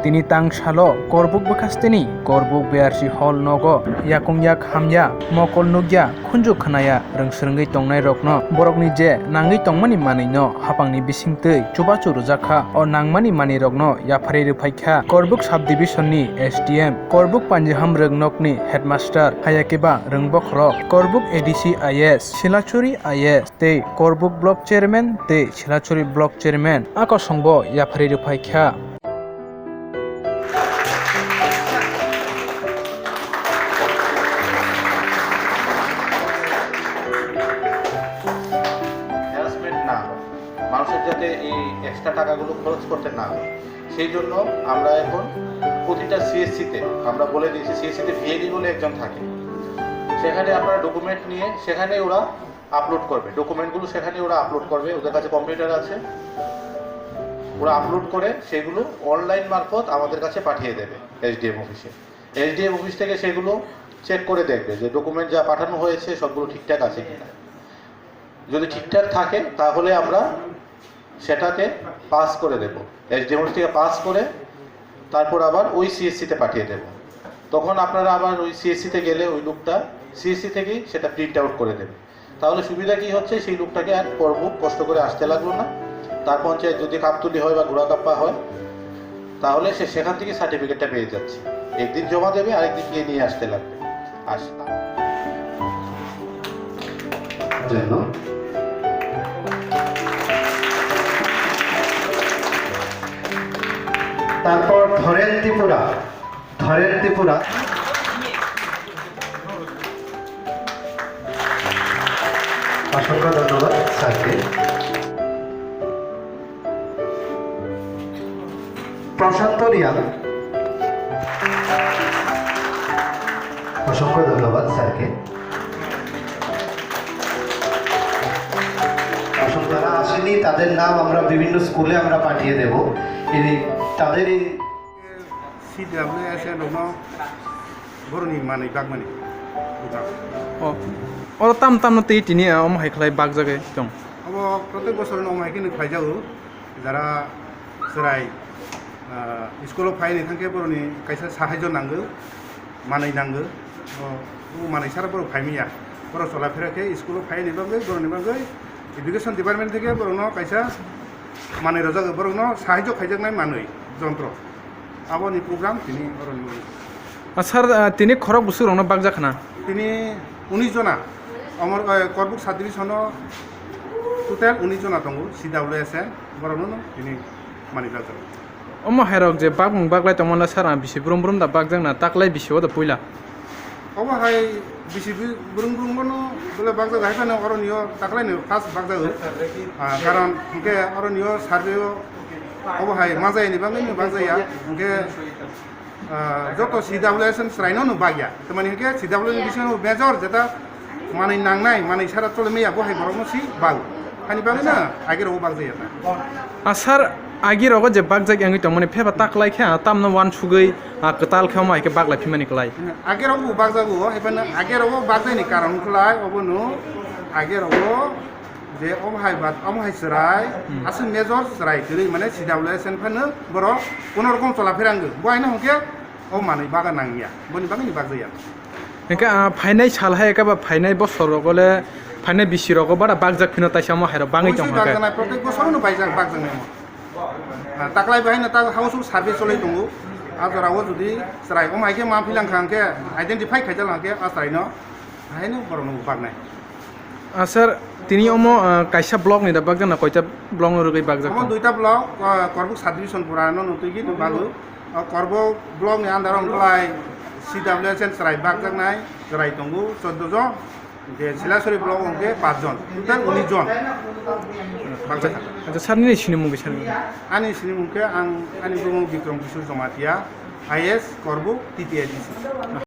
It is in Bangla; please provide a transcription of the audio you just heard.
Tini tang shalo Korbookgo khasteni Korbook BRC hall nogo yakung yak hamya mokol nugya khunju khanaya Rwng Tongnai Rokno borokni je nangi tongmani manui no hapangni bisingtui Chuba rujaka o nangmani mani rokno yapharei rwphaikha Korbook subdivision ni SDM Korbook Panjiham Rwng ni headmaster hayakeba Rwng Korbook ADC IS Silachuri IS tei Korbook block chairman tei Silachuri block chairman akosongbo yapharei rwphaikha মানুষের যাতে এই এক্সট্রা টাকাগুলো খরচ করতে না হয় সেই জন্য আমরা এখন প্রতিটা সিএসসিতে আমরা বলে দিয়েছি সিএসসিতে ভিএডি বলে একজন থাকে সেখানে আপনারা ডকুমেন্ট নিয়ে সেখানে ওরা আপলোড করবে ডকুমেন্টগুলো সেখানে ওরা আপলোড করবে ওদের কাছে কম্পিউটার আছে ওরা আপলোড করে সেগুলো অনলাইন মারফত আমাদের কাছে পাঠিয়ে দেবে এসডিএম অফিসে এসডিএম অফিস থেকে সেগুলো চেক করে দেখবে যে ডকুমেন্ট যা পাঠানো হয়েছে সবগুলো ঠিকঠাক আছে কিনা যদি ঠিকঠাক থাকে তাহলে আমরা সেটাকে পাস করে দেব এসডিএম থেকে পাস করে তারপর আবার ওই সিএসসিতে পাঠিয়ে দেব তখন আপনারা আবার ওই সিএসসিতে গেলে ওই লোকটা সিএসসি থেকেই সেটা প্রিন্ট আউট করে দেবে তাহলে সুবিধা কি হচ্ছে সেই লোকটাকে আর করবুক কষ্ট করে আসতে লাগলো না তার পঞ্চায়েত যদি কাপতুলি হয় বা ঘোড়াকাপ্পা হয় তাহলে সে সেখান থেকে সার্টিফিকেটটা পেয়ে যাচ্ছে একদিন জমা দেবে আরেকদিন গিয়ে নিয়ে আসতে লাগবে তারপর ধরেন ত্রিপুরা অসংখ্য ধন্যবাদ স্যারকে প্রশান্ত রিয়াল অসংখ্য ধন্যবাদ স্যারকে যারা আসেনি তাদের নাম আমরা বিভিন্ন স্কুলে আমরা পাঠিয়ে দেব তাদের ওরা তাম no tei tini haikhlai bakjagai tong প্রত্যেক বছর অমাইকে ফাইজাও যারা চৰাই স্কুলত ফাইনি থাকি বরনি কাইসা সাহায্য নাंगो মানাই नांगो মানাই সারা বড় ফাইমিয়া বড় চলাফেরাকে স্কুলত ফাইনি বাগৈ বরনি বাগৈ এডুকেশন ডিপার্টমেন্ট থেকে বরনো কাইসা মানাই রজাগো বরনো সাহায্য খাইজাকনাই মানুই যন্ত্র আবনি প্রোগ্রাম তিনি বরনি স্যার তিনি খরক বুসু রংনা বাগজাখানা তিনি 19 জনা আমার করবুক সাবডিভিশন টোটাল 19 জনা দङ সিডাব্লিউএসএন বরনো তিনি মানি বাগজাক হাইরক যে বাগলাই তমলা স্যার বিসি ব্রুম দা বাগজাকনা তাকলাই বিসিও দা পয়লা হাই বিসি ব্রুম বনো বলে বাগজাক হাইফানো অরনিয় তাকলাইনো ফার্স্ট বাগজাক কারণ কে অরনিয় সার্ভেও হাই মাজাইনি বাংনি বাগজায়া কে যত সিডাব্লিউএসএন স্রাইনো বাগিয়া তো মানে কে সিডাব্লিউএসএন মেজর যেটা মানি নাংনাই মানি সারা চলে মেয়া বহাই বরনো সি বাগ খানি বাগে না আগের ও বাগজায়া স্যার আগের অগ যে বাগজাক আঙ্গি তো মানে ফেবা তাকলাই খা তামনো ওয়ান সুগৈ কতাল খাও মাইকে বাগলাই ফিমানি কলাই আগের ও বাগজাগো হেবানা আগের ও বাগজাইনি কারণ কলাই অবনো আগের ও যে অমহাই সরাই আসল মেজর সরাই তৈরি মানে সিডাব্লিউএসএন ফানো বড় কোন রকম চলাফেরাঙ্গো বহাইনা হকে ও মানি বাগা নাঙ্গিয়া বনি বাগনি বাগজায়া একা ফাইনাই সালহাই একাবা ফাইনাই বছর গলে ফাইনাই বিসি রগ বাড়া বাগজাক ফিনো তাইসা মহাইর বাঙাই তং হাকা প্রত্যেক বছরনো বাইজাক বাগজাক তাকলাই বাহাইনা তা হাউস সার্ভিস চলাই দङ আজরাও যদি সরাই অমাইকে মা ফিলাংখাংকে আইডেন্টিফাই খাইজালাংকে আসাইনো হাইনো বরনো বাগনাই স্যার তিনি কাইসা ব্লক নি দা বাগজানা কয়টা ব্লক রগৈ বাগজাক দুইটা ব্লক করবুক সাবডিভিশন পুরানো নতুকি বাগু করবুক ব্লক নি আন্ডার অংলাই সিডাব্লিউএসএন সরাই বাগজাকনাই জরাই দङ 14 জন যে শিলাছড়ি ব্লক অংকে 5 জন টোটাল 19 জন বাগজাক আচ্ছা স্যার নি সিনি মুগে স্যার আনি সিনি মুগে আং আনি ব্রহ্ম বিক্রম কিশোর জমাতিয়া আইএস করবুক টিটিআইডিসি